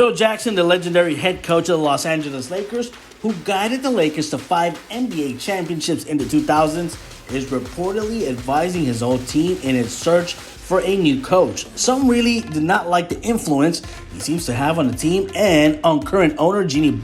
Phil Jackson, the legendary head coach of the Los Angeles Lakers, who guided the Lakers to 5 NBA championships in the 2000s, is reportedly advising his old team in its search for a new coach. Some really did not like the influence he seems to have on the team and on current owner Jeannie,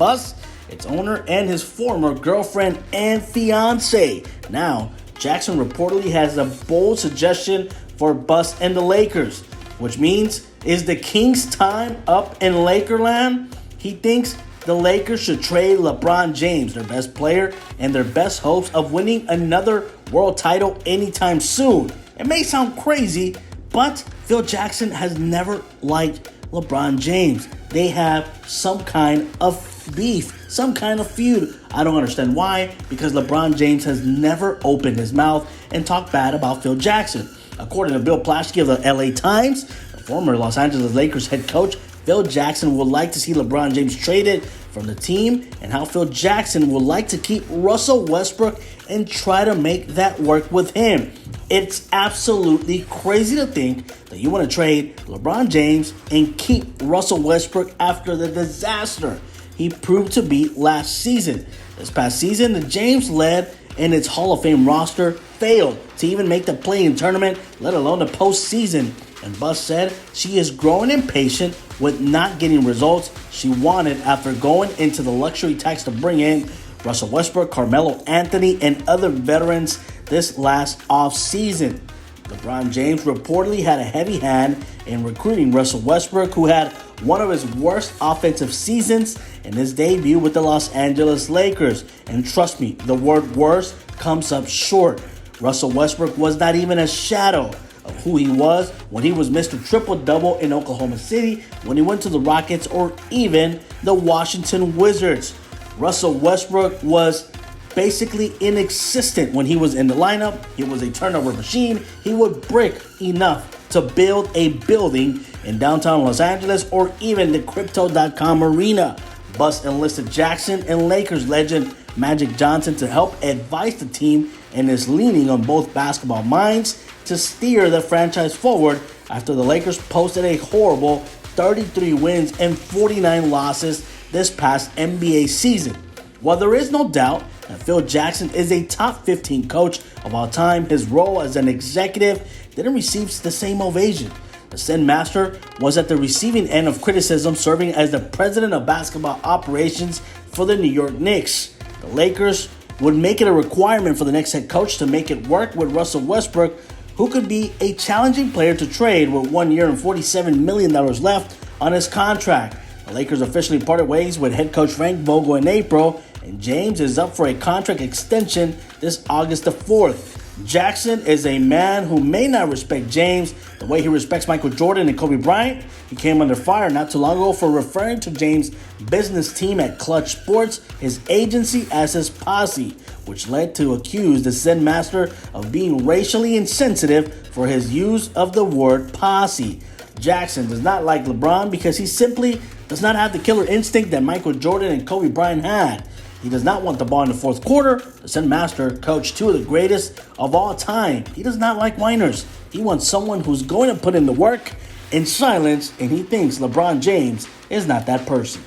its owner, and his former girlfriend and fiance. Now, Jackson reportedly has a bold suggestion for Buss and the Lakers, which means, is the Kings' time up in Lakerland? He thinks the Lakers should trade LeBron James, their best player, and their best hopes of winning another world title anytime soon. It may sound crazy, but Phil Jackson has never liked LeBron James. They have some kind of beef, some kind of feud. I don't understand why, because LeBron James has never opened his mouth and talked bad about Phil Jackson. According to Bill Plaschke of the LA Times, the former Los Angeles Lakers head coach, Phil Jackson would like to see LeBron James traded from the team, and how Phil Jackson would like to keep Russell Westbrook and try to make that work with him. It's absolutely crazy to think that you want to trade LeBron James and keep Russell Westbrook after the disaster he proved to be last season. This past season, the James led and its Hall of Fame roster failed to even make the play-in tournament, let alone the postseason. And Buss said she is growing impatient with not getting results she wanted after going into the luxury tax to bring in Russell Westbrook, Carmelo Anthony, and other veterans this last offseason. LeBron James reportedly had a heavy hand in recruiting Russell Westbrook, who had one of his worst offensive seasons in his debut with the Los Angeles Lakers. And trust me, the word worst comes up short. Russell Westbrook was not even a shadow of who he was when he was Mr. Triple-Double in Oklahoma City, when he went to the Rockets, or even the Washington Wizards. Russell Westbrook was basically inexistent when he was in the lineup. He was a turnover machine. He would brick enough to build a building in downtown Los Angeles or even the Crypto.com arena. Buss enlisted Jackson and Lakers legend Magic Johnson to help advise the team and is leaning on both basketball minds to steer the franchise forward after the Lakers posted a horrible 33 wins and 49 losses this past NBA season. While there is no doubt that Phil Jackson is a top 15 coach of all time, his role as an executive didn't receive the same ovation. The Zen Master was at the receiving end of criticism, serving as the president of basketball operations for the New York Knicks. The Lakers would make it a requirement for the next head coach to make it work with Russell Westbrook, who could be a challenging player to trade with 1 year and $47 million left on his contract. The Lakers officially parted ways with head coach Frank Vogel in April, and James is up for a contract extension this August the 4th. Jackson is a man who may not respect James the way he respects Michael Jordan and Kobe Bryant. He came under fire not too long ago for referring to James' business team at Clutch Sports, his agency, as his posse, which led to accuse the Zen Master of being racially insensitive for his use of the word posse. Jackson does not like LeBron because he simply does not have the killer instinct that Michael Jordan and Kobe Bryant had. He does not want the ball in the fourth quarter. The Zen Master coached two of the greatest of all time. He does not like whiners. He wants someone who's going to put in the work in silence, and he thinks LeBron James is not that person.